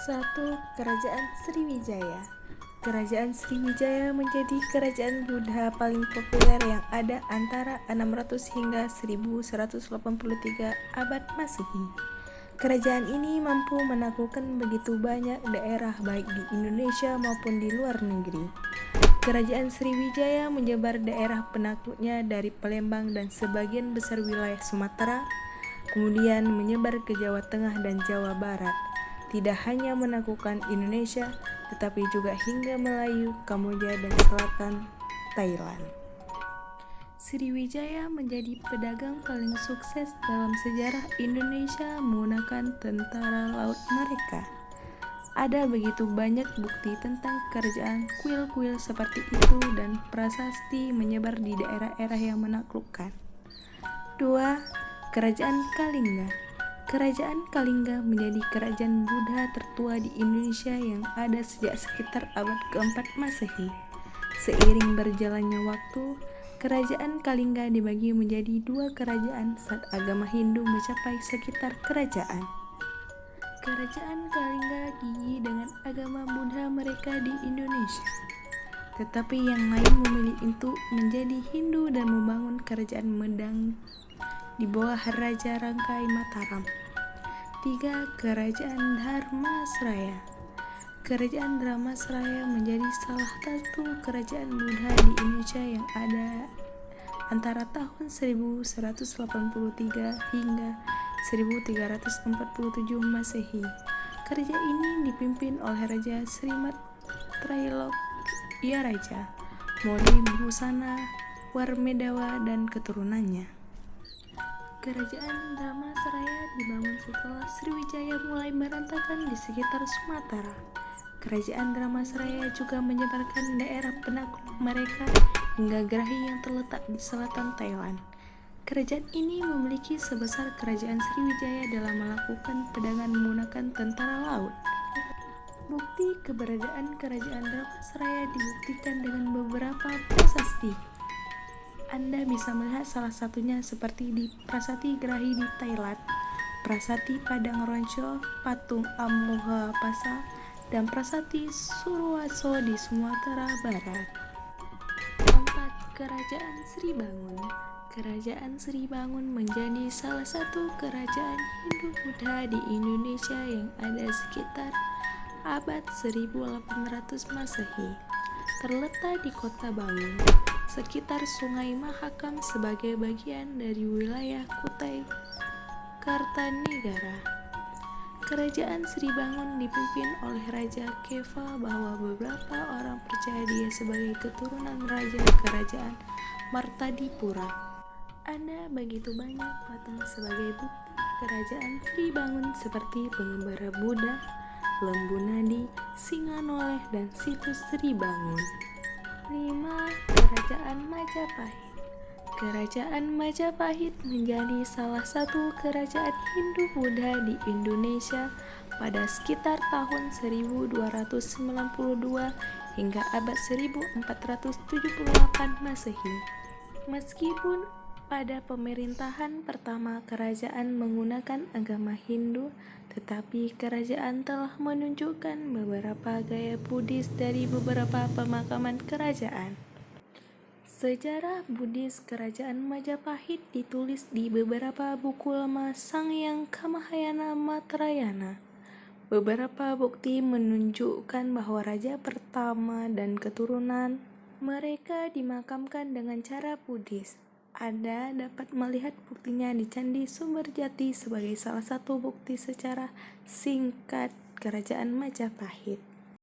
1. Kerajaan Sriwijaya. Kerajaan Sriwijaya menjadi kerajaan Buddha paling populer yang ada antara 600 hingga 1183 abad Masehi. Kerajaan ini mampu menaklukkan begitu banyak daerah baik di Indonesia maupun di luar negeri. Kerajaan Sriwijaya menyebar daerah penakluknya dari Palembang dan sebagian besar wilayah Sumatera, kemudian menyebar ke Jawa Tengah dan Jawa Barat. Tidak hanya menaklukkan Indonesia, tetapi juga hingga Melayu, Kamboja, dan selatan Thailand. Sriwijaya menjadi pedagang paling sukses dalam sejarah Indonesia menggunakan tentara laut mereka. Ada begitu banyak bukti tentang kerajaan kuil-kuil seperti itu dan prasasti menyebar di daerah-daerah yang menaklukkan. 2. Kerajaan Kalingga. Kerajaan Kalingga menjadi kerajaan Buddha tertua di Indonesia yang ada sejak sekitar abad keempat Masehi. Seiring berjalannya waktu, kerajaan Kalingga dibagi menjadi dua kerajaan saat agama Hindu mencapai sekitar kerajaan. Kerajaan Kalingga gigih dengan agama Buddha mereka di Indonesia. Tetapi yang lain memilih untuk menjadi Hindu dan membangun kerajaan Medang di bawah Raja Rangkai Mataram. 3. Kerajaan Dharmasraya. Kerajaan Dharmasraya menjadi salah satu kerajaan Buddha di Indonesia yang ada antara tahun 1183 hingga 1347 Masehi. Kerajaan ini dipimpin oleh Raja Srimat Trailokya-Raja, Moli Busana Warmedawa dan keturunannya. Kerajaan Dharmasraya dibangun setelah Sriwijaya mulai berantakan di sekitar Sumatera. Kerajaan Dharmasraya juga menyebarkan daerah penakluk mereka hingga Grahi yang terletak di selatan Thailand. Kerajaan ini memiliki sebesar kerajaan Sriwijaya dalam melakukan perdagangan menggunakan tentara laut. Bukti keberadaan kerajaan Dharmasraya dibuktikan dengan beberapa prasasti. Anda bisa melihat salah satunya seperti di Prasasti Grahi di Thailand, Prasasti Padang Ronco, Patung Amoha Pasa, dan Prasasti Surwaso di Sumatera Barat. 4. Kerajaan Sribangun. Kerajaan Sribangun menjadi salah satu kerajaan Hindu-Buddha di Indonesia yang ada sekitar abad 1800 Masehi. Terletak di Kota Bangun, sekitar Sungai Mahakam sebagai bagian dari wilayah Kutai Kartanegara. Kerajaan Sribangun dipimpin oleh Raja Keva bahwa beberapa orang percaya dia sebagai keturunan Raja Kerajaan Martadipura. Ada begitu banyak patung sebagai bukti kerajaan Sribangun seperti pengembara Buddha, Lembu Nadi, Singa Noleh, dan situs Sribangun. 5. Kerajaan Majapahit. Kerajaan Majapahit menjadi salah satu kerajaan Hindu-Buddha di Indonesia pada sekitar tahun 1292 hingga abad 1478 Masehi. Meskipun pada pemerintahan pertama kerajaan menggunakan agama Hindu, tetapi kerajaan telah menunjukkan beberapa gaya Buddhis dari beberapa pemakaman kerajaan. Sejarah Buddhis Kerajaan Majapahit ditulis di beberapa buku lama Sangyang Kamahayana Matrayana. Beberapa bukti menunjukkan bahwa raja pertama dan keturunan mereka dimakamkan dengan cara Buddhis. Anda dapat melihat buktinya di Candi Sumberjati sebagai salah satu bukti secara singkat Kerajaan Majapahit.